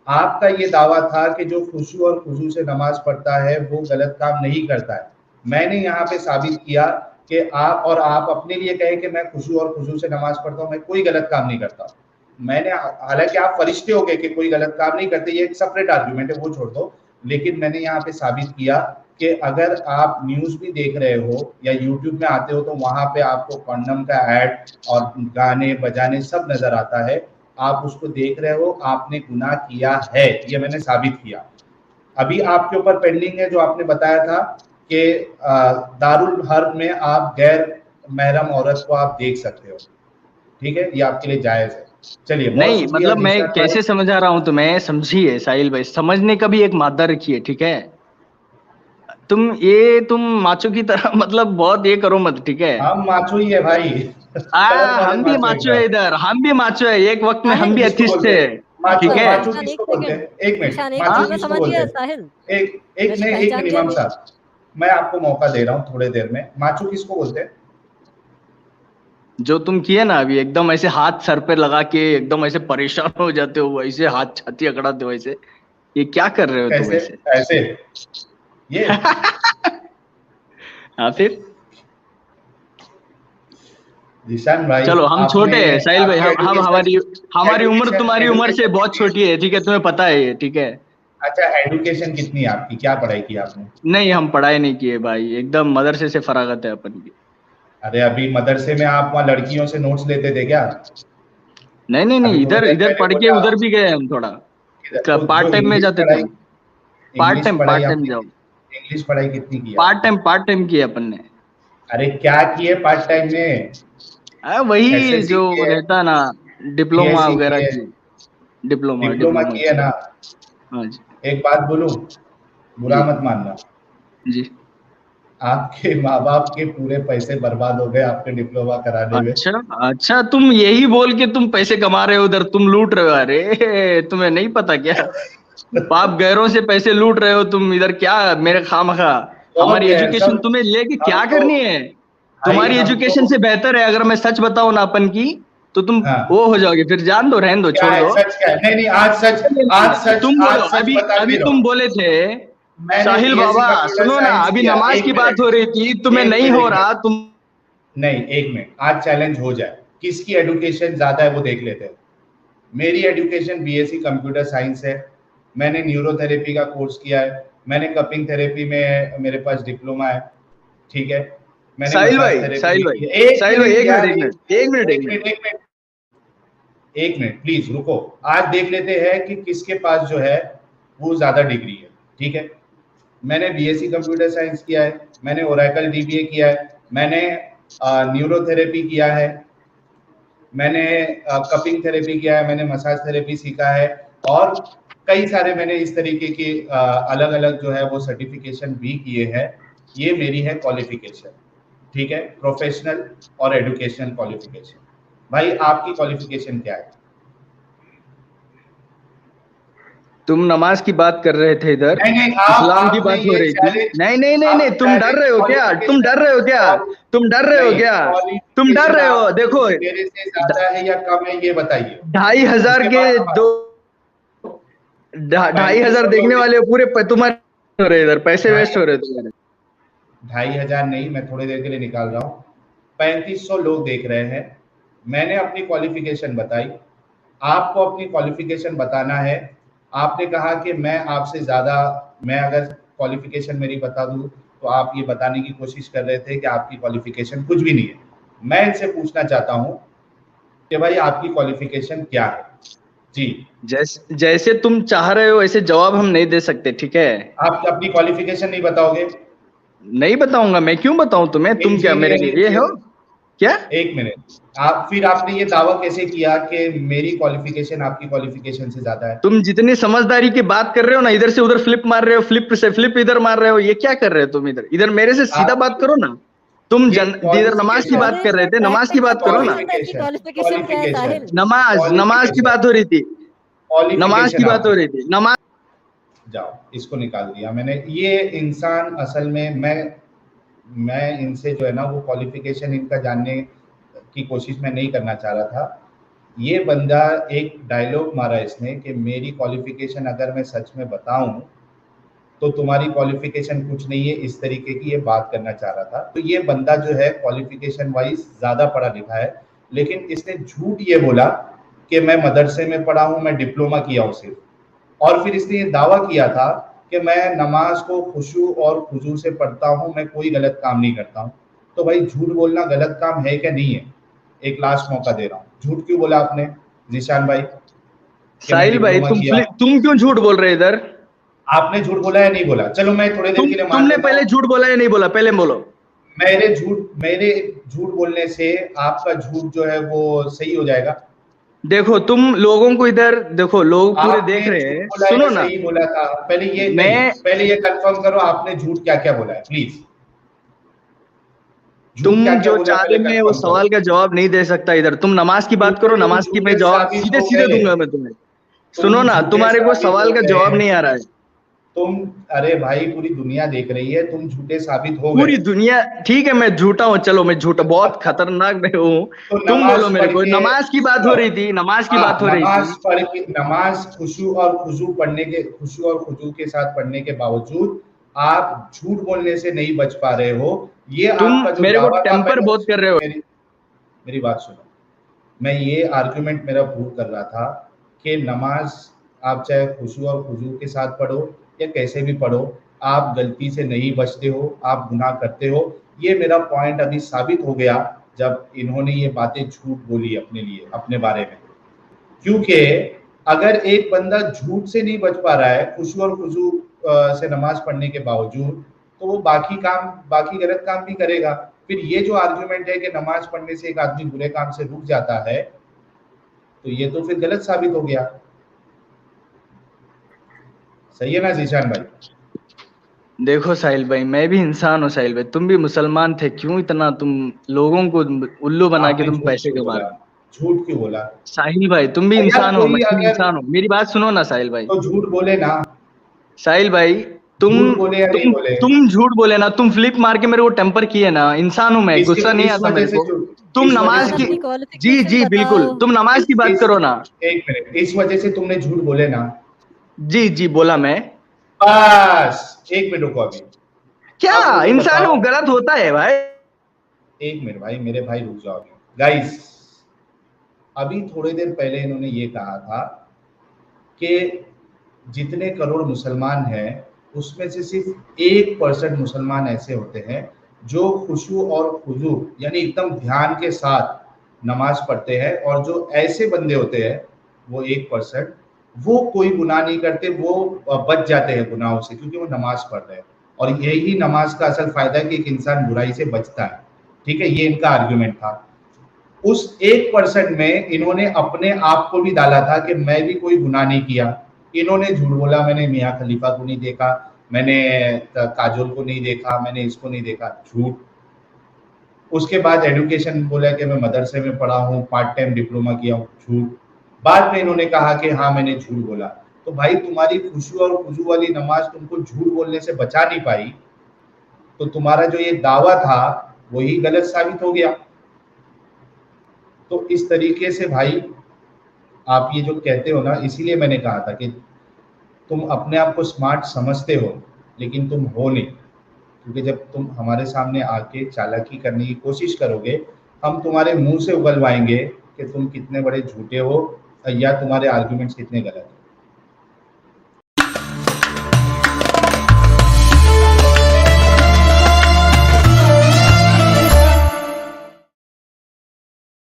आपका ये दावा था कि जो खुशू और खुशू से नमाज पढ़ता है वो गलत काम नहीं करता है। मैंने यहाँ पे साबित किया कि आप अपने लिए कहे कि मैं खुशू और खुशू से नमाज पढ़ता हूँ, मैं कोई गलत काम नहीं करता। मैंने, हालांकि आप फरिश्ते हो गए कि कोई गलत काम नहीं करते, ये एक सेपरेट आर्गुमेंट है, वो छोड़ दो। लेकिन मैंने यहाँ पे साबित किया कि अगर आप न्यूज भी देख रहे हो या यूट्यूब में आते हो तो वहां पे आपको कॉन्डम का ऐड और गाने बजाने सब नजर आता है, आप उसको देख रहे हो, आपने गुनाह किया है, ये मैंने साबित किया। अभी आपके ऊपर पेंडिंग है जो आपने बताया था कि दारुल हर्ब में आप गैर महरम औरत को आप देख सकते हो, ठीक है, ये आपके लिए जायज है। चलिए, बहुत नहीं शुक्रिया मतलब मैं जीशान भाई। कैसे समझा रहा हूँ तुम्हें, समझिए साहिल भाई, समझने का भी एक मादा रखिए, ठीक है? तुम माचो की तरह मतलब बहुत ये करो मत, ठीक है? हम माचो ही है भाई, गलत वाले हम भी माचो माचो है इधर, हम भी माचो है, एक वक्त में हम भी किसको अथिस्ट बोलते थे, हैं? माचो, ठीक है? माचो ईशान, किसको एक बोलते सेकंड, हैं? एक मिनट, ईशान एक माचो चीज मैं किसको समझ बोलते गया हैं? साहिल। एक एक वैसे नहीं, एक पहचान मिनट लिया इमाम साहब, मैं आपको मौका दे रहा हूँ थोड़ी देर में। माचो किसको बोलते हैं? जो तुम किए ना अभी, एकदम ऐसे हाथ सर पे लगा के एकदम ऐसे परेशान हो जाते हो, वैसे हाथ छाती अकड़ाते हो, वैसे ये क्या कर रहे हो तुम कैसे ऐसे? ऐसे ये हाँ फिर जिशान भाई, चलो हम आपने छोटे हैं साहिल भाई, आपके हम हमारी उम्र education- तुम्हारी उम्र से education- बहुत छोटी है, ठीक है, तुम्हें पता है ये, ठीक है। अच्छा, एडुकेशन कितनी है आपकी, क्या पढ़ाई की आपने? नहीं हम पढ़ाई नहीं किए भाई, एकदम मदरसे से फरागत है अपन की। अरे अभी मदरसे में आप वहाँ लड़कियों से नोट्स लेते थे क्या? नहीं नहीं अभी नहीं, थोड़ी इधर देर इधर पहले पढ़ के बोला, उधर भी गए हम थोड़ा, तो पार्ट जो टाइम में इंग्लिश जाते थे पढ़ाई, हम। पार्ट टाइम आपने जाओ, इंग्लिश पढ़ाई कितनी की है? पार्ट टाइम किए अपन ने। अरे क्या किए पार्ट टाइम में? वही एसएससी जो की है, रहता ना, डिप्लोमा बीएससी की वगैरह है, की। डिप्लोमा डिप्लोमा की है ना? हाँ जी एक बात बोलूं, बुरा जी मत मानना, जी। आपके माँ बाप के पूरे पैसे बर्बाद हो गए आपके डिप्लोमा कराने में। अच्छा अच्छा, तुम यही बोल के तुम पैसे कमा रहे हो उधर, तुम लूट रहे हो, अरे तुम्हें नहीं पता क्या? बाप गैरों से पैसे लूट रहे हो तुम इधर, क्या मेरे खामखा? तो हमारी एजुकेशन सब तुम्हें लेके हम क्या तो करनी है? भाई, तुम्हारी हम एजुकेशन तो से बेहतर है, अगर मैं सच बताऊं ना अपन की, तो तुम हाँ, वो हो जाओगे, फिर जान दो, रहने दो, क्या छोड़ है दो। सच, क्या है? नहीं नहीं, तुम बोलो, आज सच अभी बता अभी भी रहा तुम हूँ। बोले थे मैंने साहिल बीएससी बाबा, कंप्यूटर सुनो ना, साइंस अभी किया। नमाज एक की बात मिनट, हो रही थी, तुम्हें एक नहीं मिनट, हो एक रहा मिनट, तुम। नहीं एक मिनट, आज चैलेंज हो जाए, किसकी एडुकेशन ज्यादा है वो देख लेते हैं। मेरी एडुकेशन बीएससी कंप्यूटर साइंस है, मैंने न्यूरोथेरेपी का कोर्स किया है, मैंने कपिंग थेरेपी में मेरे पास डिप्लोमा है, ठीक है, मैंने मसाज थेरेपी भी की है। एक साहिल भाई, मिनट एक यार, मिनट, एक मिनट, एक मिनट, एक एक मिनट। मिनट, एक मिनट, एक मिनट प्लीज रुको। आज देख लेते हैं कि किसके पास जो है वो ज्यादा डिग्री है, ठीक है। मैंने बीएससी कंप्यूटर साइंस किया है, मैंने ओरेकल डीबीए किया है, मैंने न्यूरोथेरेपी किया है, मैंने कपिंग थेरेपी किया है, मैंने मसाज थेरेपी सीखा है, और कई सारे मैंने इस तरीके के अलग अलग जो है वो सर्टिफिकेशन भी किए हैं। ये मेरी है क्वालिफिकेशन, ठीक है, प्रोफेशनल और एजुकेशनल क्वालिफिकेशन। भाई आपकी क्वालिफिकेशन क्या है? तुम नमाज की बात कर रहे थे इधर, नहीं नहीं, इस्लाम की आपने बात हो ये रही थी। चैलेंज, नहीं नहीं नहीं आप नहीं, तुम डर रहे हो क्या? तुम डर रहे हो क्या? तुम डर रहे हो क्या? तुम डर रहे हो? देखो, मेरे से ज्यादा है या कम है ये बताइए। 2,500 उसके के बाद हम 2,500 देखने वाले पूरे तुम्हारे हो रहे इधर, पैसे वेस्ट हो रहे तुम्हारे। 2,500 नहीं, मैं थोड़ी देर के लिए निकाल रहा हूँ, 3500 लोग देख रहे हैं। मैंने अपनी क्वालिफिकेशन बताई, आपको अपनी क्वालिफिकेशन बताना है। आपने कहा कि मैं आपसे ज्यादा, मैं अगर क्वालिफिकेशन मेरी बता दूं तो आप ये बताने की कोशिश कर रहे थे कि आपकी क्वालिफिकेशन कुछ भी नहीं है। मैं इनसे पूछना चाहता हूं कि भाई आपकी क्वालिफिकेशन क्या है? जी, जैसे तुम चाह रहे हो ऐसे जवाब हम नहीं दे सकते, ठीक है? आप अपनी क्वालिफिकेशन नहीं बताओगे? नहीं बताऊंगा, मैं क्यों बताऊं तुम्हें? तुम क्या मेरे लिए हो क्या? एक मिनट, आप फिर आपने ये दावा कैसे किया कि मेरी क्वालिफिकेशन आपकी क्वालिफिकेशन से ज्यादा है? तुम जितनी समझदारी की बात कर रहे हो ना, इधर से उधर फ्लिप मार रहे हो, फ्लिप से फ्लिप इधर मार रहे हो, ये क्या कर रहे हो तुम? इधर इधर मेरे से सीधा बात करो ना। तुम इधर नमाज की बात कर रहे थे, नमाज की बात करो ना। क्वालिफिकेशन क्या है साहिल? नमाज की बात हो रही थी, नमाज की बात हो रही थी, नमाज। जाओ, इसको निकाल दिया मैंने। ये इंसान असल में मैं इनसे जो है ना वो क्वालिफिकेशन इनका जानने की कोशिश मैं नहीं करना चाह रहा था। ये बंदा एक डायलॉग मारा इसने कि मेरी क्वालिफिकेशन अगर मैं सच में बताऊं तो तुम्हारी क्वालिफिकेशन कुछ नहीं है, इस तरीके की ये बात करना चाह रहा था। तो ये बंदा जो है क्वालिफिकेशन वाइज ज्यादा पढ़ा लिखा है, लेकिन इसने झूठ ये बोला कि मैं मदरसे में पढ़ा हूं, मैं डिप्लोमा किया हूं सिर्फ, और फिर इसने ये दावा किया था कि मैं नमाज को खुशू और खुजू से पढ़ता हूं, मैं कोई गलत काम नहीं करता हूं। तो भाई झूठ बोलना गलत काम है क्या नहीं है? एक लास्ट मौका दे रहा हूँ, झूठ क्यों बोला आपने जिशान भाई? साहिल भाई, तुम क्यों झूठ बोल रहे इधर? आपने झूठ बोला या नहीं बोला? चलो मैं थोड़ी देर के लिए तुमने पहले झूठ बोला या नहीं बोला? पहले बोलो। मेरे झूठ बोलने से आपका झूठ जो है वो सही हो जाएगा? देखो, तुम लोगों को इधर देखो, लोग पूरे देख रहे हैं, सुनो ना। सही बोला था? मैं पहले ये कंफर्म करो, आपने झूठ क्या क्या बोला है प्लीज? तुम जो चाह रहे, मैं वो सवाल का जवाब नहीं दे सकता इधर। तुम नमाज की बात करो, नमाज की मैं जवाब सीधे सीधे दूंगा मैं तुम्हें। सुनो ना, तुम्हारे को सवाल का जवाब नहीं आ रहा है। तुम, अरे भाई पूरी दुनिया देख रही है, तुम झूठे साबित हो पूरी गए। दुनिया, ठीक है मैं झूठा हूँ, चलो मैं झूठा, बहुत खतरनाक मैं हूँ। तो तुम नमाज बोलो मेरे पढ़ को, के, नमाज की बात हो रही थी, नमाज की हाँ, बात हो रही नमाज थी। पढ़ के, नमाज खुशू और खुजू के साथ पढ़ने के बावजूद आप झूठ बोलने से नहीं बच पा रहे हो। ये तुम आपका जो मेरे को दावा था, टेम्पर बहुत कर रहे हो। मेरी बात सुनो, मैं ये आर्गुमेंट मेरा प्रूव कर रहा था कि नमाज आप चाहे खुशू और खुजू के साथ पढ़ो या कैसे भी पढ़ो, आप गलती से नहीं बचते हो, आप गुनाह करते हो। ये मेरा पॉइंट अभी साबित हो गया जब इन्होंने ये बातें झूठ बोली अपने लिए, अपने बारे में। क्योंकि अगर एक बंदा झूठ से नहीं बच पा रहा है खुशू और खुजू से नमाज पढ़ने के बावजूद, तो वो बाकी गलत काम भी करेगा। फिर ये जो आर्गुमेंट है कि नमाज पढ़ने से एक आदमी बुरे काम से रुक जाता है, तो ये तो फिर गलत साबित हो गया। सही है ना जीशान भाई? देखो साहिल भाई, मैं भी इंसान हूँ साहिल भाई, तुम भी मुसलमान थे, क्यों इतना तुम लोगों को उल्लू बना के आपने तुम झूठ पैसे क्यों कमा बोला? रहे हो? झूठ क्यों बोला? साहिल भाई तुम भी यार इंसान हो, कोई मैं भी अगर इंसान हूँ, मेरी बात सुनो ना साहिल भाई। तो झूठ बोले ना, साहिल भाई, तुम झूठ बोले या नहीं बोले। तुम झूठ बोले ना, तुम फ्लिप मार के मेरे को टेम्पर किए ना, इंसान हूं मैं, गुस्सा नहीं इस आता वजह मेरे से को। झूठ, तुम इस वजह नमाज से की, अपनी झूठ, जी क्वालिफिकेशन जी बिल्कुल, बताओ। तुम नमाज की बात करो ना। एक मिनट, इस वजह से तुमने झूठ बोले ना। जी जी बोला मैं। बस एक मिनट रुको अभी। क्या आप मुझे इंसान बताओ, हूँ, गलत होता है भाई। एक मिनट भाई, मेरे भाई रुक जाओ गाइस। अभी थोड़ी देर पहले इन्होंने ये कहा था कि जितने करोड़ मुसलमान हैं उसमें से सिर्फ 1% मुसलमान ऐसे होते हैं जो खुशू और खुजू यानी एकदम ध्यान के साथ नमाज पढ़ते हैं, और जो ऐसे बंदे होते हैं वो 1%, वो कोई गुनाह नहीं करते, वो बच जाते हैं गुनाहों से क्योंकि वो नमाज पढ़ रहे हैं। और यही नमाज का असल फायदा है कि एक इंसान बुराई से बचता है। ठीक है, ये इनका आर्ग्यूमेंट था। उस 1% में इन्होंने अपने आप को भी डाला था कि मैं भी कोई गुनाह नहीं किया। इन्होंने झूठ बोला, मैंने मियाँ खलीफा को नहीं देखा, मैंने काजोल को नहीं देखा, मैंने इसको नहीं देखा, झूठ। उसके बाद एजुकेशन बोला कि मैं मदरसे में पढ़ा हूँ, पार्ट टाइम डिप्लोमा किया हूँ, झूठ। बाद में इन्होंने कहा कि हाँ मैंने झूठ बोला। तो भाई तुम्हारी खुशू और खुजू वाली नमाज तुमको झूठ बोलने से बचा नहीं पाई, तो तुम्हारा जो ये दावा था वही गलत साबित हो गया। तो इस तरीके से भाई आप ये जो कहते हो ना, इसीलिए मैंने कहा था कि तुम अपने आप को स्मार्ट समझते हो लेकिन तुम हो नहीं। क्योंकि जब तुम हमारे सामने आके चालाकी करने की कोशिश करोगे, हम तुम्हारे मुंह से उगलवाएंगे कि तुम कितने बड़े झूठे हो या तुम्हारे आर्ग्यूमेंट्स कितने गलत हैं।